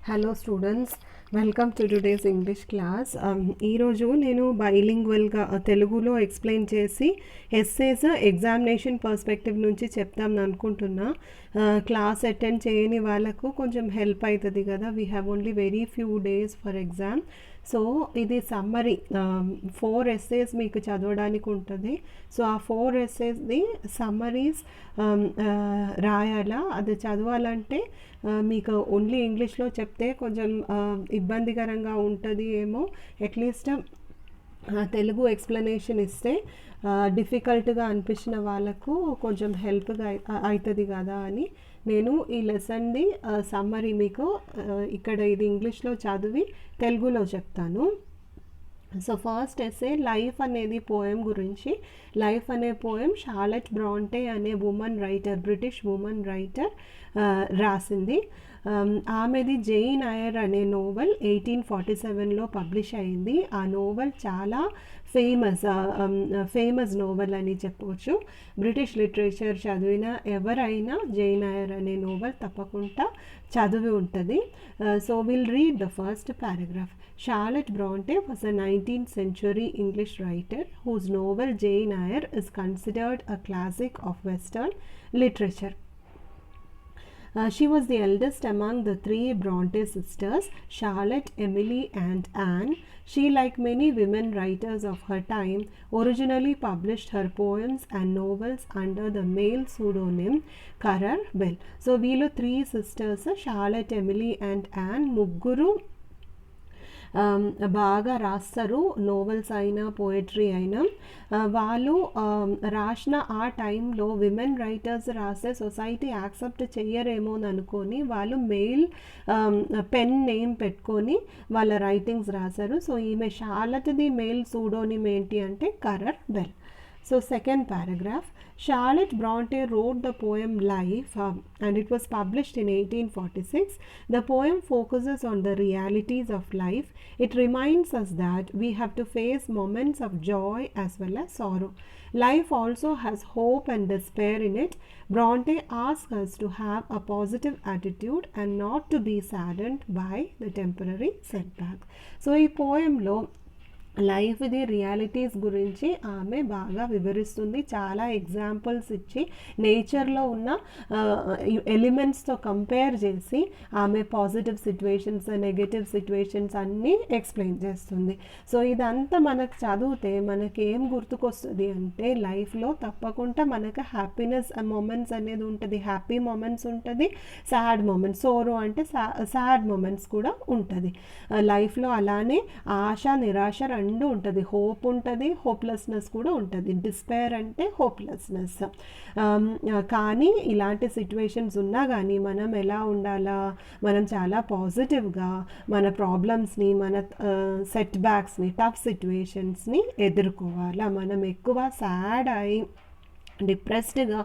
Hello students, welcome to today's English class. ఈరోజు నేను బైలింగ్వల్గా తెలుగులో ఎక్స్ప్లెయిన్ చేసి ఎస్సేస్ ఎగ్జామినేషన్ పర్స్పెక్టివ్ నుంచి చెప్తామని అనుకుంటున్నా. క్లాస్ అటెండ్ చేయని వాళ్ళకు కొంచెం హెల్ప్ అవుతుంది కదా. We have only very few days for exam. So ఇది సమ్మరీ 4 ఎస్సేస్ మీకు చదవడానికి ఉంటుంది. సో ఆ 4 ఎస్సేస్ది సమ్మరీస్ రాయాలా. అది చదవాలంటే మీకు ఓన్లీ ఇంగ్లీష్లో చెప్తే కొంచెం ఇబ్బందికరంగా ఉంటుంది ఏమో. అట్లీస్ట్ తెలుగు ఎక్స్ప్లెనేషన్ ఇస్తే డిఫికల్ట్గా అనిపించిన వాళ్ళకు కొంచెం హెల్ప్గా అవుతుంది కదా అని నేను ఈ లెసన్ది సమ్మరీ మీకు ఇక్కడ ఇది ఇంగ్లీష్లో చదివి తెలుగులో చెప్తాను. సో ఫస్ట్ ఎస్సే లైఫ్ అనేది పోయం గురించి. లైఫ్ అనే పోయం షార్లెట్ బ్రాంటే అనే రైటర్, బ్రిటిష్ ఉమెన్ రైటర్ రాసింది. ఆమెది జెయిన్ ఐర్ అనే నోవెల్ 1847లో పబ్లిష్ అయింది. ఆ నోవెల్ చాలా ఫేమస్ నోవెల్ అని చెప్పవచ్చు. బ్రిటిష్ లిటరేచర్ చదివిన ఎవరైనా జెయిన్ ఐర్ అనే నోవెల్ తప్పకుండా చదివి ఉంటుంది. So will read the first paragraph. Charlotte Bronte was a 19th century English writer whose novel Jane Eyre is considered a classic of Western literature. She was the eldest among the 3 Bronte sisters, Charlotte, Emily and Anne. She, like many women writers of her time, originally published her poems and novels under the male pseudonym Currer Bell. So, వీళ్ళు 3 sisters, Charlotte, Emily and Anne, ముగ్గురు బాగా రాస్తారు, novels అయినా poetry అయినా. వాళ్ళు రాసిన ఆ టైంలో విమెన్ రైటర్స్ రాసే సొసైటీ యాక్సెప్ట్ చెయ్యరేమో అని అనుకొని వాళ్ళు మెయిల్ పెన్ నేమ్ పెట్టుకొని వాళ్ళ రైటింగ్స్ రాశారు. సో ఈమె షార్లెట్ది మెయిల్ సూడోనిమ్ ఏంటి అంటే కర్రర్ bell. So second paragraph, Charlotte Bronte wrote the poem Life and it was published in 1846. The poem focuses on the realities of life. It reminds us that we have to face moments of joy as well as sorrow. Life also has hope and despair in it. Bronte asks us to have a positive attitude and not to be saddened by the temporary setback. So ఈ poemలో లైఫ్ది realities గురించి ఆమె బాగా వివరిస్తుంది. చాలా examples ఇచ్చి నేచర్లో ఉన్న ఎలిమెంట్స్తో compare చేసి ఆమె పాజిటివ్ సిచ్యువేషన్స్, నెగటివ్ సిచ్యువేషన్స్ అన్నీ ఎక్స్ప్లెయిన్ చేస్తుంది. సో ఇదంతా మనకు చదివితే మనకి ఏం గుర్తుకొస్తుంది అంటే లైఫ్లో తప్పకుండా మనకు హ్యాపీనెస్ మూమెంట్స్ అనేది ఉంటుంది, హ్యాపీ మూమెంట్స్ ఉంటుంది, సాడ్ మూమెంట్స్, సోరో అంటే సాడ్ మూమెంట్స్ కూడా ఉంటుంది లైఫ్లో. అలానే ఆశ, నిరాశ రెండు ఉంటుంది, హోప్ ఉంటుంది, హోప్లెస్నెస్ కూడా ఉంటుంది. డిస్పైర్ అంటే హోప్లెస్నెస్. కానీ ఇలాంటి సిచ్యువేషన్స్ ఉన్నా కానీ మనం ఎలా ఉండాలా, మనం చాలా పాజిటివ్గా మన ప్రాబ్లమ్స్ని, మన సెట్ బ్యాక్స్ని, టఫ్ సిచ్యువేషన్స్ని ఎదుర్కోవాలా. మనం ఎక్కువ సాడ్ అయి డిప్రెస్డ్గా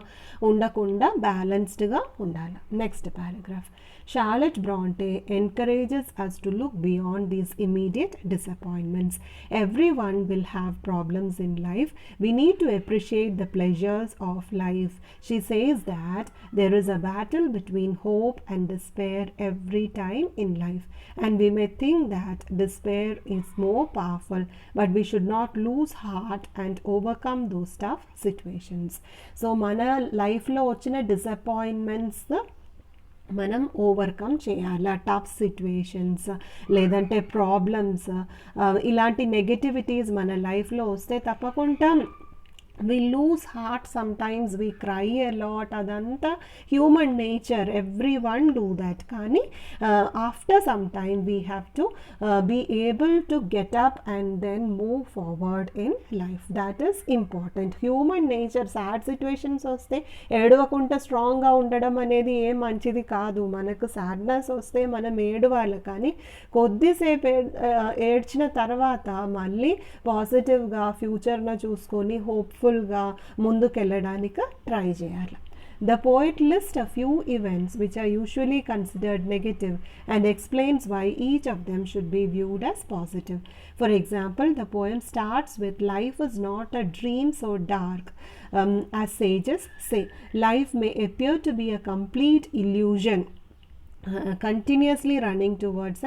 ఉండకుండా బ్యాలెన్స్డ్గా ఉండాలి. Next paragraph. Charlotte Bronte encourages us to look beyond these immediate disappointments. Everyone will have problems in life. We need to appreciate the pleasures of life. She says that there is a battle between hope and despair every time in life. And we may think that despair is more powerful, but we should not lose heart and overcome those tough situations. So, mana life lo ochina disappointments మనం overcome చేయాలి. Tough situations లేదంటే problems, ఇలాంటి negativities మన లైఫ్లో వస్తే తప్పకుండా we lose heart sometimes, we cry a lot. అదంతా human nature, everyone do that. కానీ after some time we have to be able to get up and then move forward in life. That is important. Human nature. Sad situations వస్తే ఏడవకుండా స్ట్రాంగ్గా ఉండడం అనేది ఏం మంచిది కాదు. మనకు సాడ్నెస్ వస్తే మనం ఏడవాలి, కానీ కొద్దిసేపు ఏడ్చిన తర్వాత మళ్ళీ పాజిటివ్గా ఫ్యూచర్ను చూసుకొని హోప్ఫుల్గా ముందుకెళ్ళడానికి ట్రై చేయాలి. The poet lists a few events which are usually considered negative and explains why each of them should be viewed as positive. For example, the poem starts with, "Life is not a dream so dark as sages say. Life may appear to be a complete illusion continuously running towards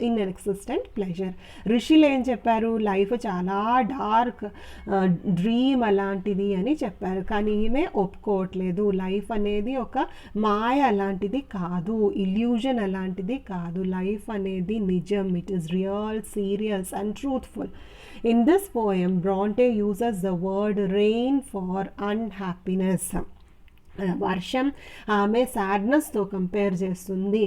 in existent pleasure. ఋషులు ఏం చెప్పారు, life చాలా dark dream అలాంటిది అని చెప్పారు. కానీ ఈమె ఒప్పుకోవట్లేదు, లైఫ్ అనేది ఒక మాయ అలాంటిది కాదు, ఇల్యూజన్ అలాంటిది కాదు, లైఫ్ అనేది నిజం, it is real, serious and truthful. In this poem, Bronte uses the word rain for unhappiness. వర్షం ఆమె సాడ్నెస్తో కంపేర్ చేస్తుంది.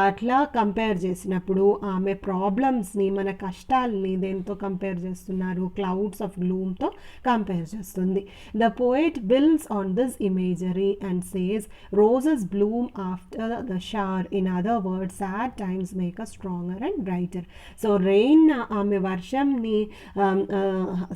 అట్లా కంపేర్ చేసినప్పుడు ఆమె ప్రాబ్లమ్స్ని, మన కష్టాలని దేంతో కంపేర్ చేస్తున్నారు, క్లౌడ్స్ ఆఫ్ గ్లూమ్తో కంపేర్ చేస్తుంది. The poet builds on this imagery and says roses Bloom after the shower. In other words, sad times make a stronger and brighter. So rain, ఆమె వర్షంని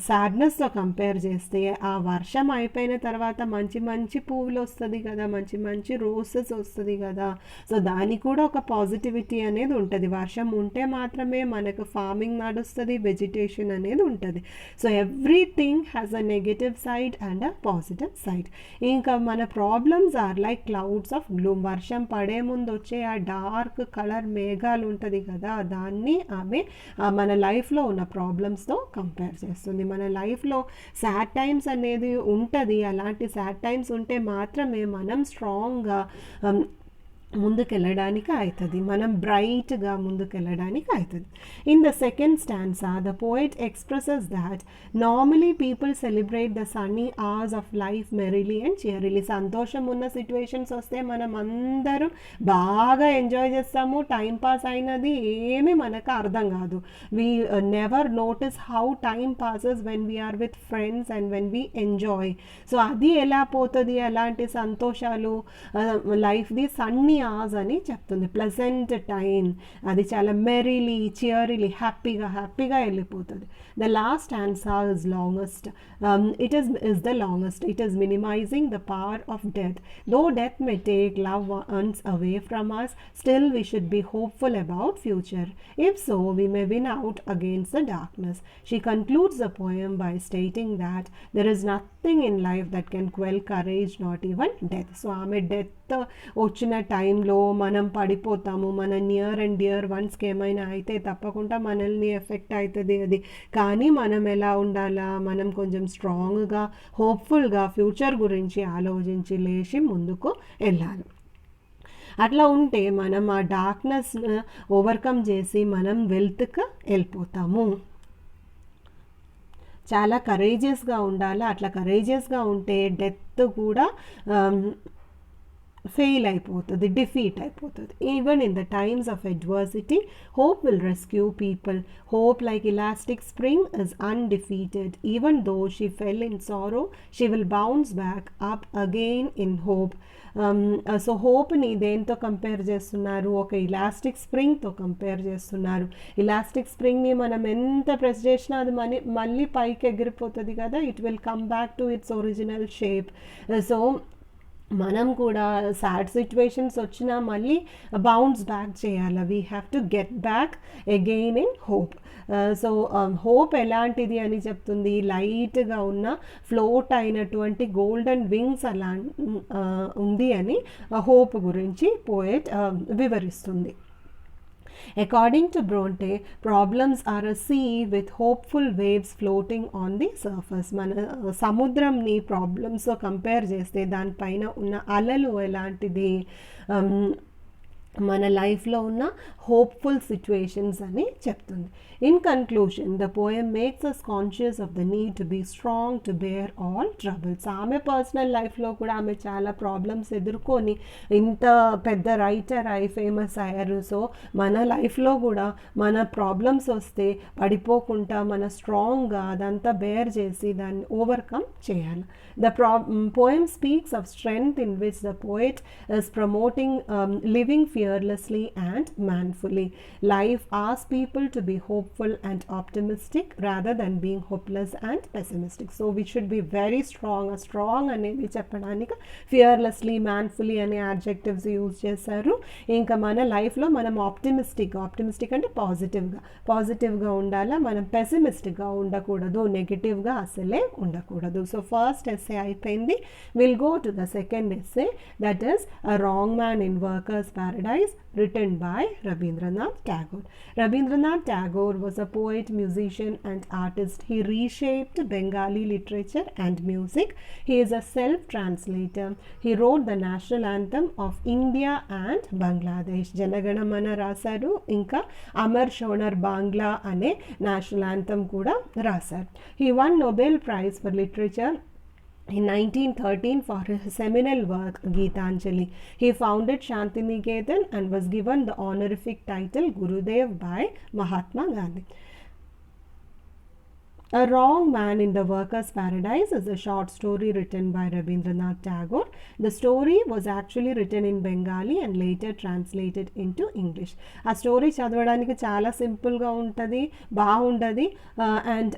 సాడ్నెస్తో కంపేర్ చేస్తే ఆ వర్షం అయిపోయిన తర్వాత మంచి మంచి పువ్వులు వస్తుంది కదా, మంచి మంచి రోసెస్ వస్తుంది కదా. సో దానికి కూడా ఒక పాజిటివిటీ అనేది ఉంటుంది. వర్షం ఉంటే మాత్రమే మనకు ఫార్మింగ్ నడుస్తుంది, వెజిటేషన్ అనేది ఉంటుంది. So everything has a negative side and a positive side. ఇంకా మన problems are like clouds of gloom. వర్షం పడే ముందు వచ్చే ఆ డార్క్ కలర్ మేఘాలు ఉంటుంది కదా, దాన్ని ఆమె మన లైఫ్లో ఉన్న ప్రాబ్లమ్స్తో కంపేర్ చేస్తుంది. మన లైఫ్లో సాడ్ టైమ్స్ అనేది ఉంటుంది. అలాంటి సాడ్ టైమ్స్ ఉంటే మాత్రమే మనం స్ట్రాంగ్గా ముందుకెళ్ళడానికి అవుతుంది, మనం బ్రైట్గా ముందుకెళ్ళడానికి అవుతుంది. In the second stanza the poet expresses that normally people celebrate the sunny hours of life merrily and cheerily. సంతోషం ఉన్న సిచ్యువేషన్స్ వస్తే మనం అందరం బాగా ఎంజాయ్ చేస్తాము, టైం పాస్ అయినది ఏమీ మనకు అర్థం కాదు. We never notice how time passes when we're with friends and when we enjoy. So అది ఎలా పోతుంది, అలాంటి సంతోషాలు లైఫ్ది సన్నీ ఆజ్ అని చెప్తుంది. ప్లెజెంట్ టైం, అది చాలా మెరీలీ, చియర్లీ, హ్యాపీగా వెళ్ళిపోతుంది. The last stanza is longest. It is the longest. It is minimizing the power of death. Though death may take love ones away from us, still we should be hopeful about future. If so, we may win out against the darkness. She concludes the poem by stating that there is nothing in life that can quell courage, not even death. So ఆమె death వచ్చిన టైంలో మనం పడిపోతాము, మన near and dear వన్స్కి ఏమైనా అయితే తప్పకుండా మనల్ని effect అవుతుంది అది. కానీ మనం ఎలా ఉండాలా, మనం కొంచెం స్ట్రాంగ్గా, హోప్ఫుల్గా ఫ్యూచర్ గురించి ఆలోచించి లేచి ముందుకు వెళ్ళాలి. అట్లా ఉంటే మనం ఆ డార్క్నెస్ ఓవర్కమ్ చేసి మనం వెల్త్కి వెళ్ళిపోతాము. చాలా కరేజియస్గా ఉండాలి. అట్లా కరేజియస్గా ఉంటే డెత్ కూడా ఫెయిల్ అయిపోతుంది, డిఫీట్ అయిపోతుంది. Even in the times of adversity hope will rescue people. Hope, like elastic spring, is undefeated. Even though she fell in sorrow, she will bounce back up again in hope. So హోప్ని దేంతో compare చేస్తున్నారు, ఒక elastic స్ప్రింగ్తో compare చేస్తున్నారు. Elastic స్ప్రింగ్ని మనం ఎంత press చేసినా అది మళ్ళీ పైకి ఎగిరిపోతుంది కదా, it will come back to its original shape. So మనం కూడా సాడ్ సిచ్యువేషన్స్ వచ్చినా మళ్ళీ బౌన్స్ బ్యాక్ చేయాలి. We have to get back again in hope. So hope ఎలాంటిది అని చెప్తుంది, లైట్గా ఉన్న ఫ్లోట్ అయినటువంటి గోల్డెన్ వింగ్స్ అలా ఉంది అని హోప్ గురించి పోయెట్ వివరిస్తుంది. According to Bronte, problems are a sea with hopeful waves floating on the surface. మన సముద్రంని ప్రాబ్లమ్స్తో కంపేర్ చేస్తే దానిపైన ఉన్న అలలు ఎలాంటిది, మన లైఫ్లో ఉన్న హోప్ఫుల్ సిచ్యువేషన్స్ అని చెప్తుంది. In conclusion, the poem makes us conscious of the need to be strong to bear all troubles. ఆమె పర్సనల్ లైఫ్లో కూడా ఆమె చాలా ప్రాబ్లమ్స్ ఎదుర్కొని ఇంత పెద్ద రైటర్ అయి ఫేమస్ అయ్యారు. సో మన లైఫ్లో కూడా మన ప్రాబ్లమ్స్ వస్తే పడిపోకుండా మన స్ట్రాంగ్గా అదంతా బేర్ చేసి దాన్ని ఓవర్కమ్ చేయాలి. The poem speaks of strength in which the poet is promoting living fearlessly and manfully. Life asks people to be hopeful and optimistic rather than being hopeless and pessimistic. So we should be very strong. A strong అనేది చెప్పడానికి fearlessly, manfully అనే adjectives use చేశారు. ఇంకా మన లైఫ్లో మనం optimistic అంటే పాజిటివ్గా ఉండాలా, మనం పెసిమిస్టిక్గా ఉండకూడదు, నెగిటివ్గా అసలే ఉండకూడదు. సో ఫస్ట్ essay అయిపోయింది. We'll go to the second essay, that is A Wrong Man in Workers' Paradise. Paradise, written by Rabindranath Tagore. Rabindranath Tagore was a poet, musician, and artist. He reshaped Bengali literature and music. He is a self-translator. He wrote the national anthem of India and Bangladesh. Janaganamana rasaru, inka Amar Shonar Bangla ane national anthem kuda rasaru. He won Nobel Prize for Literature in 1913 for his seminal work Geetanjali. He founded Shantiniketan and was given the honorific title Gurudev by Mahatma Gandhi. A Wrong Man in the Workers' Paradise is a short story written by Rabindranath Tagore. The story was actually written in Bengali and later translated into English. A story చదవడానికి చాలా సింపుల్గా ఉంటుంది, బాగుంటుంది, and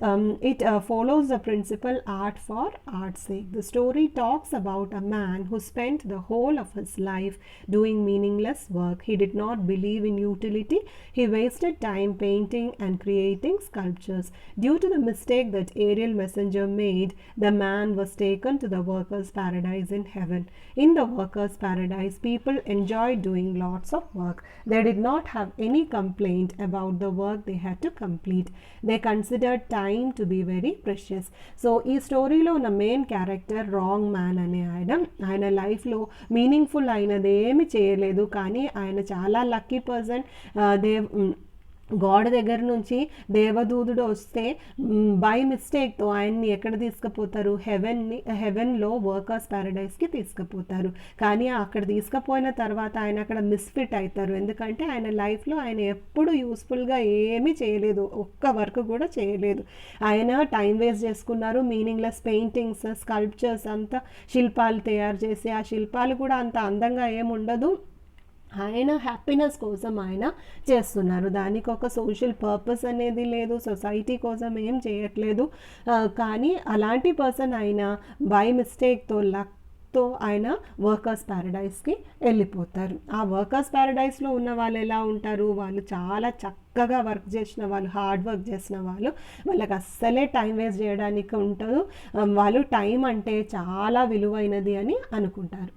it follows the principle art for art's sake. The story talks about a man who spent the whole of his life doing meaningless work. He did not believe in utility. He wasted time painting and creating sculptures. Due to the mistake that Ariel Messenger made, the man was taken to the workers' paradise in heaven. In the workers' paradise, people enjoyed doing lots of work. They did not have any complaint about the work they had to complete. They considered time to be very precious. So, ఈ స్టోరీలో ఉన్న main character wrong man అనే ఆయన లైఫ్లో meaningful అయినది ఏమి చేయలేదు, కానీ ఆయన చాలా లక్కీ పర్సన్. గాడ్ దగ్గర నుంచి దేవదూతుడు వస్తే బై మిస్టేక్తో ఆయన్ని ఎక్కడ తీసుకుపోతారు, హెవెన్లో వర్కర్స్ ప్యారడైస్కి తీసుకుపోతారు. కానీ అక్కడ తీసుకుపోయిన తర్వాత ఆయన అక్కడ మిస్ఫిట్ అవుతారు. ఎందుకంటే ఆయన లైఫ్లో ఆయన ఎప్పుడు యూస్ఫుల్గా ఏమీ చేయలేదు, ఒక్క వర్క్ కూడా చేయలేదు. ఆయన టైం వేస్ట్ చేసుకున్నారు. మీనింగ్లెస్ పెయింటింగ్స్, స్కల్ప్చర్స్, అంతా శిల్పాలు తయారు చేసి ఆ శిల్పాలు కూడా అంత అందంగా ఏముండదు. ఆయన హ్యాపీనెస్ కోసం ఆయన చేస్తున్నారు. దానికి ఒక సోషల్ పర్పస్ అనేది లేదు, సొసైటీ కోసం ఏం చేయట్లేదు. కానీ అలాంటి పర్సన్ ఆయన బై మిస్టేక్తో లక్తో ఆయన వర్కర్స్ ప్యారడైస్కి వెళ్ళిపోతారు. ఆ వర్కర్స్ ప్యారడైస్లో ఉన్న వాళ్ళు ఎలా ఉంటారు, వాళ్ళు చాలా చక్కగా వర్క్ చేసిన వాళ్ళు, హార్డ్ వర్క్ చేసిన వాళ్ళు, వాళ్ళకి అస్సలే టైం వేస్ట్ చేయడానికి ఉండదు. వాళ్ళు టైం అంటే చాలా విలువైనది అని అనుకుంటారు.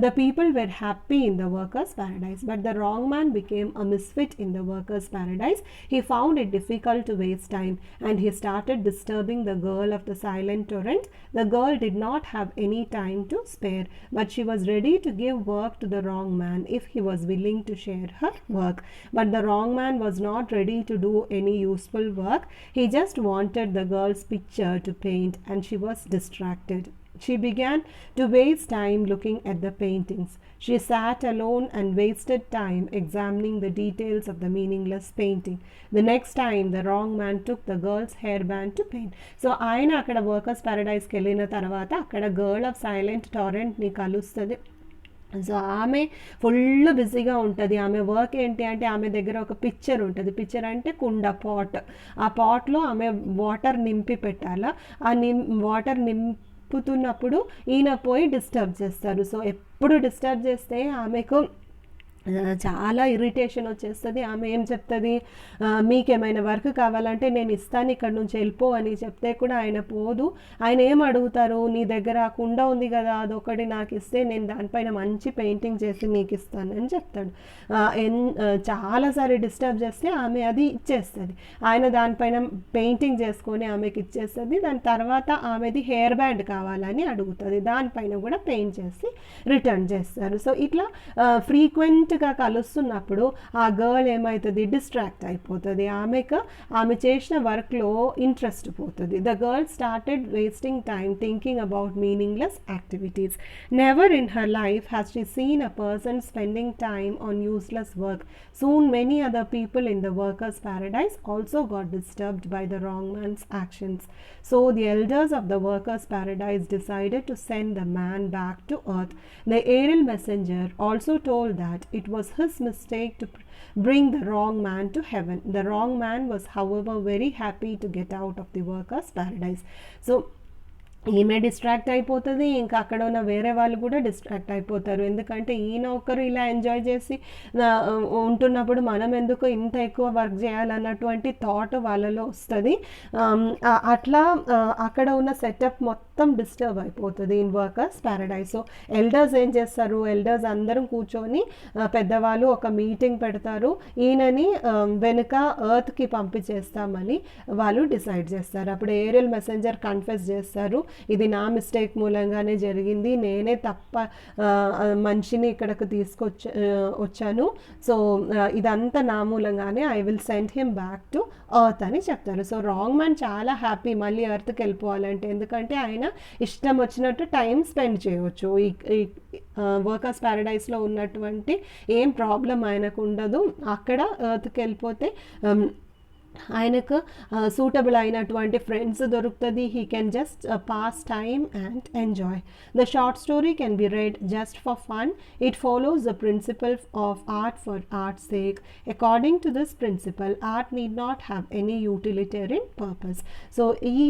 The people were happy in the workers' paradise, but the wrong man became a misfit in the workers' paradise. He found it difficult to waste time, and he started disturbing the girl of the silent torrent. The girl did not have any time to spare, but she was ready to give work to the wrong man if he was willing to share her work. But the wrong man was not ready to do any useful work. He just wanted the girl's picture to paint, and she was distracted. She began to waste time looking at the paintings. She sat alone and wasted time examining the details of the meaningless painting. The next time, the wrong man took the girl's hairband to paint. So, ఆయన అక్కడ workers ప్యారడైస్కి వెళ్ళిన తర్వాత అక్కడ girl of silent టారెంట్ని కలుస్తుంది. So ఆమె full బిజీగా ఉంటుంది. ఆమె వర్క్ ఏంటి అంటే ఆమె దగ్గర ఒక పిక్చర్ ఉంటుంది. పిక్చర్ అంటే కుండ, పాట్. ఆ పాట్లో ఆమె వాటర్ నింపి పెట్టాలా. ఆ వాటర్ నింపుతున్నప్పుడు ఈయన పోయి డిస్టర్బ్ చేస్తారు. సో ఎప్పుడు డిస్టర్బ్ చేస్తే ఆమెకు చాలా ఇరిటేషన్ వచ్చేస్తుంది. ఆమె ఏం చెప్తుంది, మీకేమైనా వర్క్ కావాలంటే నేను ఇస్తాను, ఇక్కడ నుంచి వెళ్ళిపో అని చెప్తే కూడా ఆయన పోదు. ఆయన ఏం అడుగుతారు, నీ దగ్గర కుండ ఉంది కదా, అదొకటి నాకు ఇస్తే నేను దానిపైన మంచి పెయింటింగ్ చేసి నీకు ఇస్తాను అని చెప్తాడు. చాలాసారి డిస్టర్బ్ చేస్తే ఆమె అది ఇచ్చేస్తుంది. ఆయన దానిపైన పెయింటింగ్ చేసుకొని ఆమెకి ఇచ్చేస్తుంది. దాని తర్వాత ఆమెది హెయిర్ బ్యాండ్ కావాలని అడుగుతుంది. దానిపైన కూడా పెయింట్ చేసి రిటర్న్ చేస్తారు. సో ఇట్లా ఫ్రీక్వెంట్గా కలుస్తున్నప్పుడు ఆ గర్ల్ ఏమవుతుంది, డిస్ట్రాక్ట్ అయిపోతుంది. ఆమె చేసిన వర్క్లో ఇంట్రెస్ట్ పోతుంది. The girl started wasting time thinking about meaningless activities. Never in her life has she seen a person spending time on useless work. Soon many other people in the workers' paradise also got disturbed by the wrong man's actions. So the elders of the workers' paradise decided to send the man back to earth. The Ariel messenger also told that it was his mistake to bring the wrong man to heaven. The wrong man was, however, very happy to get out of the workers' paradise. So ఈమె distract అయిపోతుంది, ఇంకా అక్కడ ఉన్న వేరే వాళ్ళు కూడా distract అయిపోతారు. ఎందుకంటే ఈయన ఒక్కరు ఇలా ఎంజాయ్ చేసి ఉంటున్నప్పుడు మనం ఎందుకు ఇంత ఎక్కువ వర్క్ చేయాలన్నటువంటి థాట్ వాళ్ళలో వస్తుంది. అట్లా అక్కడ ఉన్న సెటప్ మొత్తం డిస్టర్బ్ అయిపోతుంది in workers Paradise. So elders ఏం చేస్తారు, ఎల్డర్స్ అందరం కూర్చొని పెద్దవాళ్ళు ఒక మీటింగ్ పెడతారు, ఈయనని వెనుక ఎర్త్కి పంపించేస్తామని వాళ్ళు డిసైడ్ చేస్తారు. అప్పుడు ఏరియల్ మెసెంజర్ కన్ఫెస్ చేస్తారు, ఇది నా మిస్టేక్ మూలంగానే జరిగింది, నేనే తప్ప మనిషిని ఇక్కడికి వచ్చాను, సో ఇదంతా నా మూలంగానే, I will send him back to earth అని చెప్తారు. సో రాంగ్ మ్యాన్ చాలా హ్యాపీ మళ్ళీ ఎర్త్కి వెళ్ళిపోవాలంటే, ఎందుకంటే ఆయన ఇష్టం వచ్చినట్టు టైం స్పెండ్ చేయవచ్చు. ఈ వర్కర్స్ ప్యారడైస్లో ఉన్నటువంటి ఏం ప్రాబ్లం ఆయనకు ఉండదు. అక్కడ ఎర్త్కి వెళ్ళిపోతే ఆయనకు సూటబుల్ అయినటువంటి ఫ్రెండ్స్ దొరుకుతుంది, he can just pass time and enjoy. The short story can be read just for fun. It follows the principle of art for arts sake. According to this principle art need not have any utilitarian purpose. So ఈ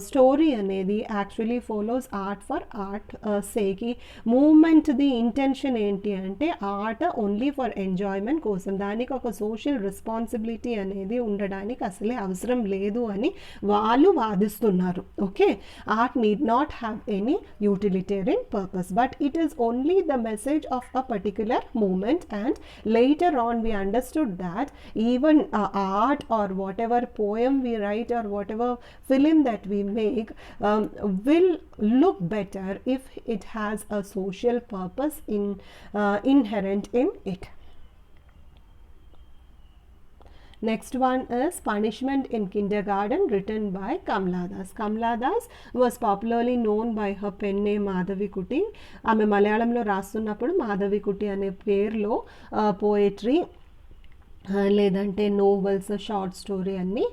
story అనేది actually follows art for art sake. ఈ మూమెంట్ది intention ఏంటి అంటే art only for enjoyment కోసం, దానికి ఒక social responsibility అనేది ఉండడానికి అసలే అవసరం లేదు అని వాళ్ళు వాదిస్తున్నారు. Okay, art need not have any utilitarian purpose, but it is only the message of a particular moment. And later on we understood that even art or whatever poem we write or whatever film that we make will look better if it has a social purpose inherent in it. Next one is Punishment in Kindergarten, written by Kamala Das. Kamala Das was popularly known by her pen name Madhavikutty. ఆమె మలయాళంలో రాస్తున్నప్పుడు మాధవికుట్టి అనే పేరులో poetry లేదంటే novels, short story అన్నీ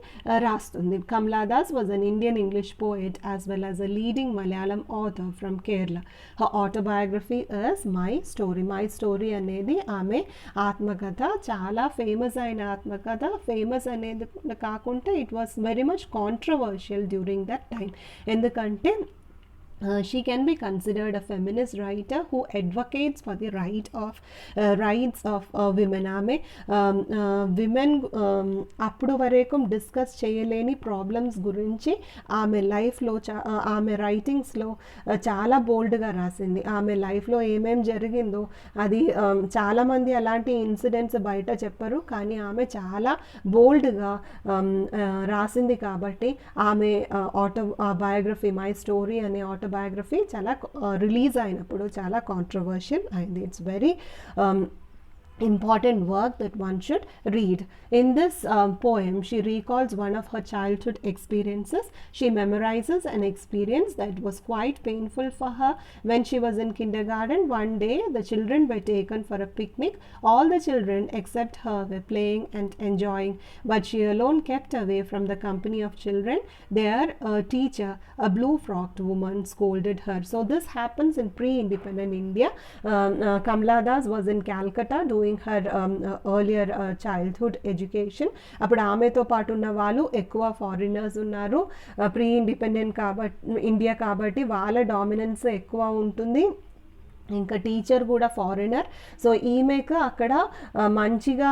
రాస్తుంది. Kamala Das was an Indian English poet as well as a leading Malayalam author from Kerala. Her autobiography is my story. My story అనేది ఆమె ఆత్మకథ, చాలా ఫేమస్ అయిన ఆత్మకథ. ఫేమస్ అనేది కాకుండా it was very much controversial during that time. ఎందుకంటే she can be considered a feminist writer who advocates for the rights of women. ఆమె విమెన్ అప్పుడు వరకు డిస్కస్ చేయలేని ప్రాబ్లమ్స్ గురించి ఆమె లైఫ్లో ఆమె రైటింగ్స్లో చాలా బోల్డ్గా రాసింది. ఆమె లైఫ్లో ఏమేం జరిగిందో అది చాలామంది అలాంటి ఇన్సిడెంట్స్ బయట చెప్పరు, కానీ ఆమె చాలా బోల్డ్గా రాసింది. కాబట్టి ఆమె బయోగ్రఫీ మై స్టోరీ అనే బయోగ్రఫీ చాలా రిలీజ్ అయినప్పుడు చాలా కాంట్రవర్షియల్ అయింది. It's very important work that one should read. In this poem, she recalls one of her childhood experiences. She memorizes an experience that was quite painful for her when she was in kindergarten. One day, the children were taken for a picnic. All the children except her were playing and enjoying, but she alone kept away from the company of children. Their teacher, a blue-frocked woman, scolded her. So this happens in pre-independent India. Kamala Das was in Calcutta doing her earlier childhood education. అప్పుడు ఆమెతో పాటు ఉన్న వాళ్ళు ఎక్కువ foreigners ఉన్నారు. Pre independent కాబట్టి India కాబట్టి వాళ్ళ డామినెన్స్ ఎక్కువ ఉంటుంది. ఇంకా టీచర్ కూడా ఫారినర్. సో ఈమెకు అక్కడ మంచిగా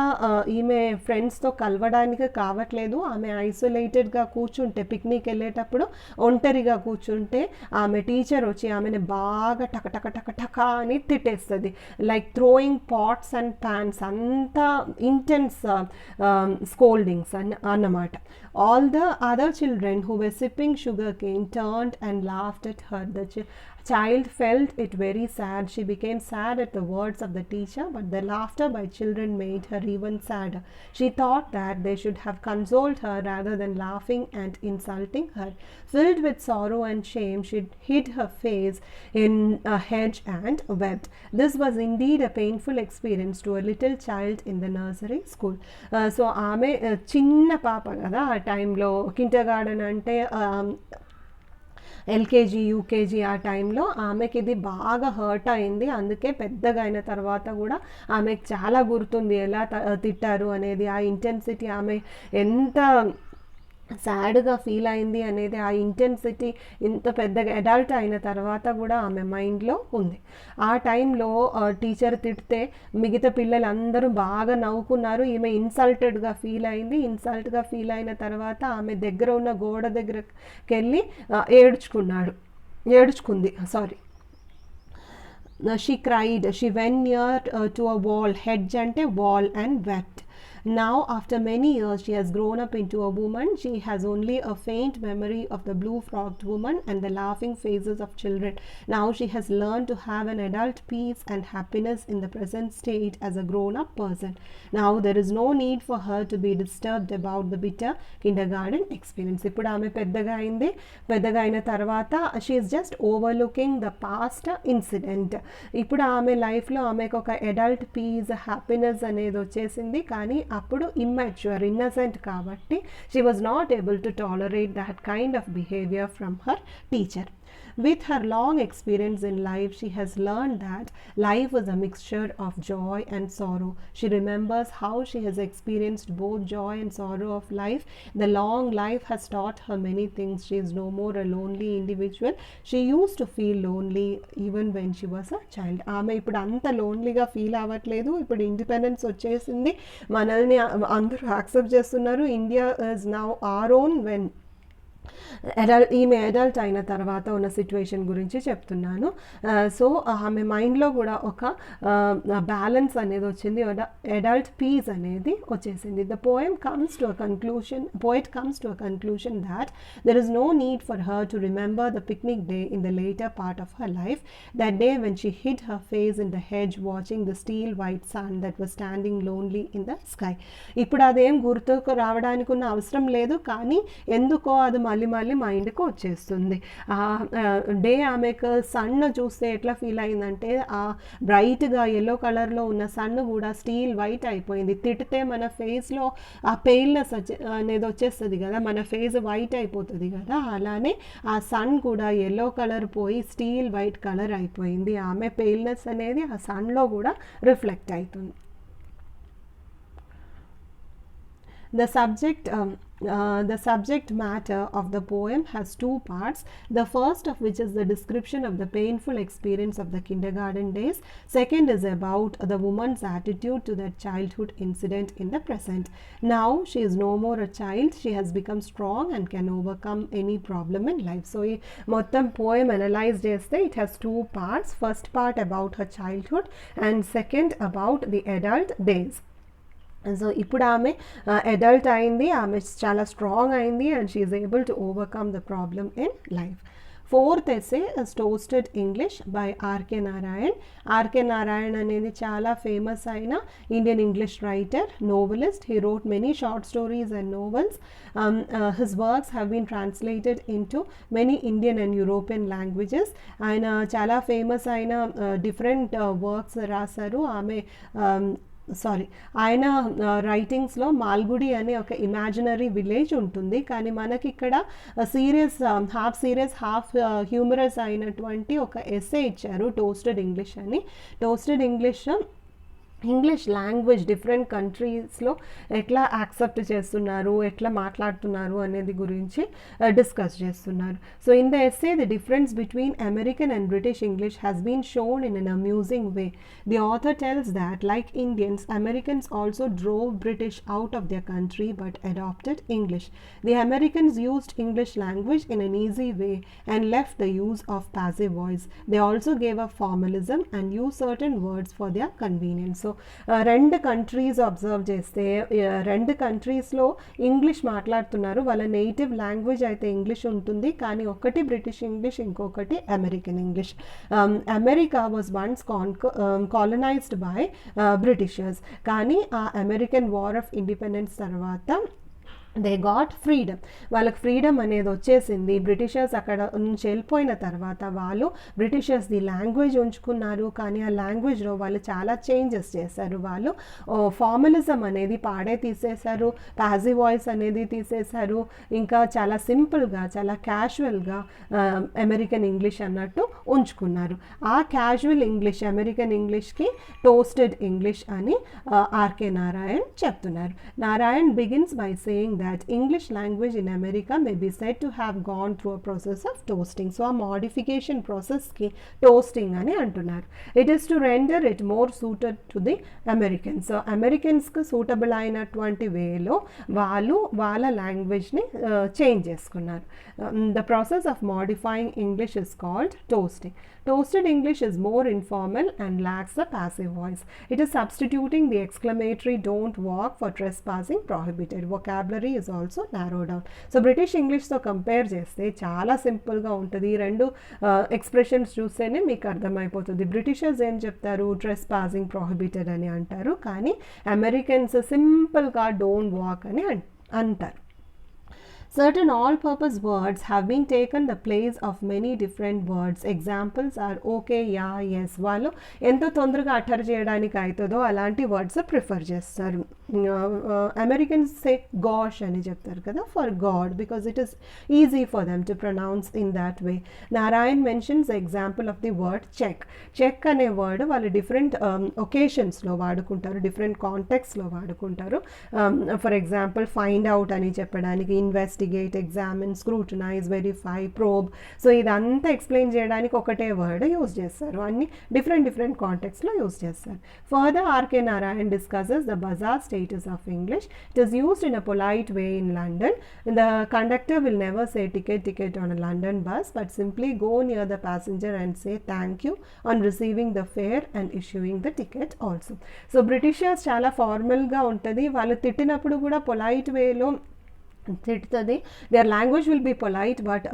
ఈమె ఫ్రెండ్స్తో కలవడానికి కావట్లేదు. ఆమె ఐసోలేటెడ్గా కూర్చుంటే, పిక్నిక్ వెళ్ళేటప్పుడు ఒంటరిగా కూర్చుంటే ఆమె టీచర్ వచ్చి ఆమెను బాగా టక అని తిట్టేస్తుంది. Like throwing pots and pans, అంత ఇంటెన్స్ స్కోల్డింగ్స్ అన్నమాట. All the other children who were sipping sugar cane turned and laughed at her. The child felt it very sad. She became sad at the words of the teacher, but the laughter by children made her even sadder. She thought that they should have consoled her rather than laughing and insulting her. Filled with sorrow and shame, she hid her face in a hedge and wept. This was indeed a painful experience to a little child in the nursery school. So ఆమె చిన్న పాప కదా ఆ టైంలో. Kinder garden అంటే LKG UKG ఆ టైంలో ఆమెకి ఇది బాగా హర్ట్ అయింది. అందుకే పెద్దగా అయిన తర్వాత కూడా ఆమెకు చాలా గుర్తుంది ఎలా తిట్టారు అనేది, ఆ ఇంటెన్సిటీ, ఆమె ఎంత సాడ్గా ఫీల్ అయింది అనేది ఆ ఇంటెన్సిటీ ఇంత పెద్దగా అడల్ట్ అయిన తర్వాత కూడా ఆమె మైండ్లో ఉంది. ఆ టైంలో టీచర్ తిడితే మిగతా పిల్లలందరూ బాగా నవ్వుకున్నారు. ఈమె ఇన్సల్టెడ్గా ఫీల్ అయింది. ఇన్సల్ట్గా ఫీల్ అయిన తర్వాత ఆమె దగ్గర ఉన్న గోడ దగ్గరికి వెళ్ళి ఏడ్చుకుంది. She cried. She went near to a wall. Hedge ante wall, and wept. Now, after many years, she has grown up into a woman. She has only a faint memory of the blue-frocked woman and the laughing faces of children. Now she has learned to have an adult peace and happiness in the present state as a grown-up person. Now there is no need for her to be disturbed about the bitter kindergarten experience. ఇప్పుడు ఆమె పెద్దగా అయిన తర్వాత she is just overlooking the past incident. ఇప్పుడు ఆమె లైఫ్లో ఆమెకు ఒక అడల్ట్ పీస్ హ్యాపీనెస్ అనేది వచ్చేసింది. కానీ అప్పుడు ఇమ్మెచ్యూర్ ఇన్నసెంట్ కాబట్టి she was not able to tolerate that kind of behaviour from her teacher. With her long experience in life, she has learned that life is a mixture of joy and sorrow. She remembers how she has experienced both joy and sorrow of life. The long life has taught her many things. She is no more a lonely individual. She used to feel lonely even when she was a child. ఆమె ఇప్పుడు అంత లోన్లీగా feel అవ్వట్లేదు. ఇప్పుడు independence వచ్చేసింది. మనల్ని అందరూ accept చేస్తున్నారు. India is now our own. When ఈమె అడల్ట్ అయిన తర్వాత ఉన్న సిచ్యువేషన్ గురించి చెప్తున్నాను. సో ఆమె మైండ్లో కూడా ఒక బ్యాలెన్స్ అనేది వచ్చింది. అడల్ట్ పీస్ అనేది వచ్చేసింది. The poet comes to a conclusion that there is no need for her to remember the picnic day in the later part of her life, that day when she hid her face in the hedge watching the steel white sun that was standing lonely in the sky. ఇప్పుడు అదేం గుర్తుకు రావడానికి ఉన్న అవసరం లేదు, కానీ ఎందుకో అది మళ్ళీ మైండ్కి వచ్చేస్తుంది. డే ఆమెకు సన్ చూస్తే ఎట్లా ఫీల్ అయిందంటే ఆ బ్రైట్గా ఎల్లో కలర్లో ఉన్న సన్ కూడా స్టీల్ వైట్ అయిపోయింది. తిడితే మన ఫేస్లో ఆ పెయిల్నెస్ అనేది వచ్చేస్తుంది కదా, మన ఫేస్ వైట్ అయిపోతుంది కదా, అలానే ఆ సన్ కూడా ఎల్లో కలర్ పోయి స్టీల్ వైట్ కలర్ అయిపోయింది. ఆమె పెయిల్నెస్ అనేది ఆ సన్లో కూడా రిఫ్లెక్ట్ అవుతుంది. The subject matter of the poem has two parts, the first of which is the description of the painful experience of the kindergarten days. Second is about the woman's attitude to that childhood incident in the present. Now she is no more a child, she has become strong and can overcome any problem in life. So mottam poem analyze cheste it has two parts, first part about her childhood and second about the adult days. So ఇప్పుడు ఆమె adult అయింది, ఆమె చాలా strong అయింది, and she is able to overcome the problem in life. Fourth essay is toasted English by R K Narayan. R K Narayan అనేది చాలా famous అయిన Indian English writer, novelist. He wrote many short stories and novels. His works have been translated into many Indian and European languages. ఆయన చాలా famous అయిన different works రాశారు. ఆయన రైటింగ్స్లో మాల్గుడి అనే ఒక ఇమాజినరీ విలేజ్ ఉంటుంది, కానీ మనకి ఇక్కడ హాఫ్ సీరియస్ హాఫ్ హ్యూమరస్ అయినటువంటి ఒక ఎస్సే ఇచ్చారు, టోస్టెడ్ ఇంగ్లీష్ అని. టోస్టెడ్ ఇంగ్లీష్ లాంగ్వేజ్ డిఫరెంట్ కంట్రీస్లో ఎట్లా యాక్సెప్ట్ చేస్తున్నారు, ఎట్లా మాట్లాడుతున్నారు అనేది గురించి డిస్కస్ చేస్తున్నారు. So in the essay the difference between American and British English has been shown in an amusing way. The author tells that like Indians, Americans also drove British out of their country but adopted English. The Americans used English language in an easy way and left the use of passive voice. They also gave up formalism and used certain words for their convenience. So రెండు countries observe చేస్తే రెండు కంట్రీస్లో English మాట్లాడుతున్నారు. వాళ్ళ native language అయితే English ఉంటుంది, కానీ ఒకటి బ్రిటిష్ ఇంగ్లీష్, ఇంకొకటి American English. America was once colonised by Britishers, కానీ ఆ అమెరికన్ వార్ ఆఫ్ ఇండిపెండెన్స్ తర్వాత దే గాట్ ఫ్రీడమ్. వాళ్ళకి ఫ్రీడమ్ అనేది వచ్చేసింది. బ్రిటిషర్స్ అక్కడ నుంచి వెళ్ళిపోయిన తర్వాత వాళ్ళు బ్రిటిషర్స్ది లాంగ్వేజ్ ఉంచుకున్నారు, కానీ ఆ లాంగ్వేజ్లో వాళ్ళు చాలా చేంజెస్ చేశారు. వాళ్ళు ఫార్మలిజం అనేది తీసేశారు, ప్యాసివ్ వాయిస్ అనేది తీసేశారు, ఇంకా చాలా సింపుల్గా చాలా క్యాజువల్గా అమెరికన్ ఇంగ్లీష్ అన్నట్టు ఉంచుకున్నారు. ఆ క్యాజువల్ ఇంగ్లీష్ అమెరికన్ ఇంగ్లీష్కి టోస్టెడ్ ఇంగ్లీష్ అని ఆర్కే నారాయణ్ చెప్తున్నారు. Narayan begins by saying that English language in America may be said to have gone through a process of toasting. So, a modification process ki toasting ani antunar. It is to render it more suited to the Americans. So, Americans ku suitable అయినటువంటి వేలో వాళ్ళు వాళ్ళ లాంగ్వేజ్ని change చేసుకున్నారు. The process of modifying English is called toasting. Toasted English is more informal and lacks the passive voice. It is substituting the exclamatory don't walk for trespassing prohibited. Vocabulary is also narrowed down. So British English తో compare చేస్తే చాలా సింపుల్గా ఉంటుంది. ఈ రెండు expressions చూస్తేనే మీకు అర్థమైపోతుంది. బ్రిటిషర్స్ ఏం చెప్తారు, ట్రెస్పాసింగ్ ప్రొహిబిటెడ్ అని అంటారు, కానీ అమెరికన్స్ సింపుల్గా డోంట్ వాక్ అని అంటారు. Certain all-purpose words have been taken the place of many different words. Examples are okay, yeah, yes. వాళ్ళు ఎంత తొందరగా అటర్ చేయడానికి అవుతుందో అలాంటి వర్డ్స్ ప్రిఫర్ చేస్తారు. అమెరికన్స్ సే గాష్ అని చెప్తారు కదా for God, because it is easy for them to pronounce in that way. Narayan mentions example of the word check. Check అనే వర్డ్ వాళ్ళు డిఫరెంట్ ఒకేషన్స్లో వాడుకుంటారు, డిఫరెంట్ కాంటెక్స్లో వాడుకుంటారు. ఫర్ ఎగ్జాంపుల్ ఫైండ్ అవుట్ అని చెప్పడానికి, investigate, examine, scrutinize, verify, probe. So ఇదంతా explain చేయడానికి ఒకటే వర్డ్ యూజ్ చేస్తారు, అన్ని డిఫరెంట్ కాంటెక్స్లో యూజ్ చేస్తారు. Further RK Narayan discusses the bazaar status of English. It is used in a polite way in London. The conductor will never say ticket on a London bus, but simply go near the passenger and say thank you on receiving the fare and issuing the ticket also. So Britishers చాలా ఫార్మల్గా ఉంటుంది. వాళ్ళు తిట్టినప్పుడు కూడా polite వేలో తిడుతుంది. Their language will be polite, but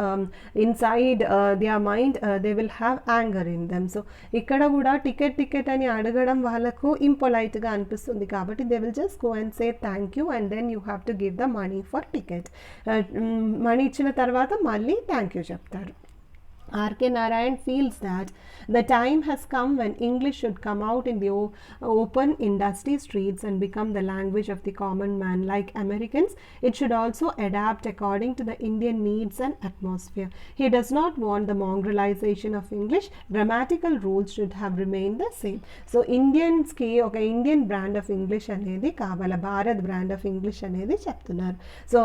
inside their mind they will have anger in them. So ఇక్కడ కూడా ticket అని అడగడం వాళ్ళకు ఇంపొలైట్గా అనిపిస్తుంది, కాబట్టి they will just go and say thank you and then you have to give the money for ticket. Money ఇచ్చిన తర్వాత మళ్ళీ థ్యాంక్ యూ చెప్తారు. R.K. Narayan feels that the time has come when English should come out in the open, in dusty streets and become the language of the common man. Like Americans, it should also adapt according to the Indian needs and atmosphere. He does not want the mongrelization of English. Grammatical rules should have remained the same. So Indians ki oka Indian brand of English anedi kavala, Bharat brand of English anedi చెప్తున్నారు. So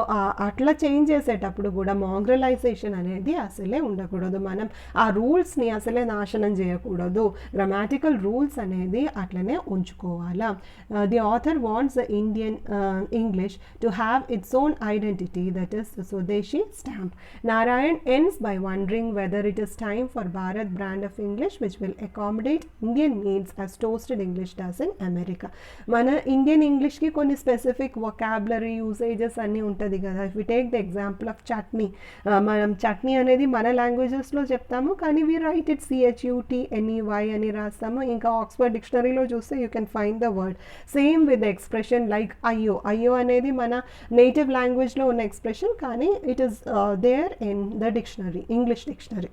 అట్లా change చేసేటప్పుడు కూడా mongrelization అనేది అసలే ఉండకూడదు. మనం ఆ రూల్స్ని అసలే నాశనం చేయకూడదు. గ్రామాటికల్ రూల్స్ అనేది అట్లనే ఉంచుకోవాలా. The author wants the Indian English to have its own identity, that is the swadeshi stamp. Narayan ends by wondering whether it is time for Bharat brand of English which will accommodate Indian needs as toasted English does in America. మన Indian ఇంగ్లీష్కి కొన్ని specific vocabulary usages అన్నీ ఉంటుంది కదా. If we take the example of chutney, మనం చట్నీ అనేది మన లాంగ్వేజెస్లో చెప్తాము, కానీ వీ రైట్ ఇట్ CHUTNEY అని రాస్తాము. ఇంకా ఆక్స్ఫర్డ్ డిక్షనరీలో చూస్తే you can find the word. Same with the expression like అయ్యో అనేది మన నేటివ్ లాంగ్వేజ్లో ఉన్న ఎక్స్ప్రెషన్, కానీ it is there in the dictionary, English dictionary.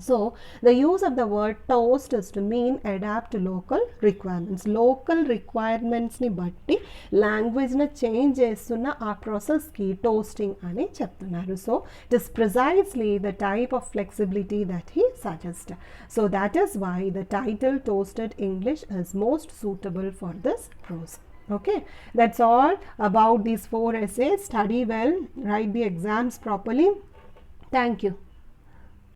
So the use of the word toast is to mean adapt to local requirements. Local requirements ni batti language na change chestunna aa process ki toasting ani cheptunnaru. So it is precisely the type of flexibility that he suggests. So that is why the title Toasted English is most suitable for this prose. Okay, that's all about these 4 essays. Study well, write the exams properly. Thank you.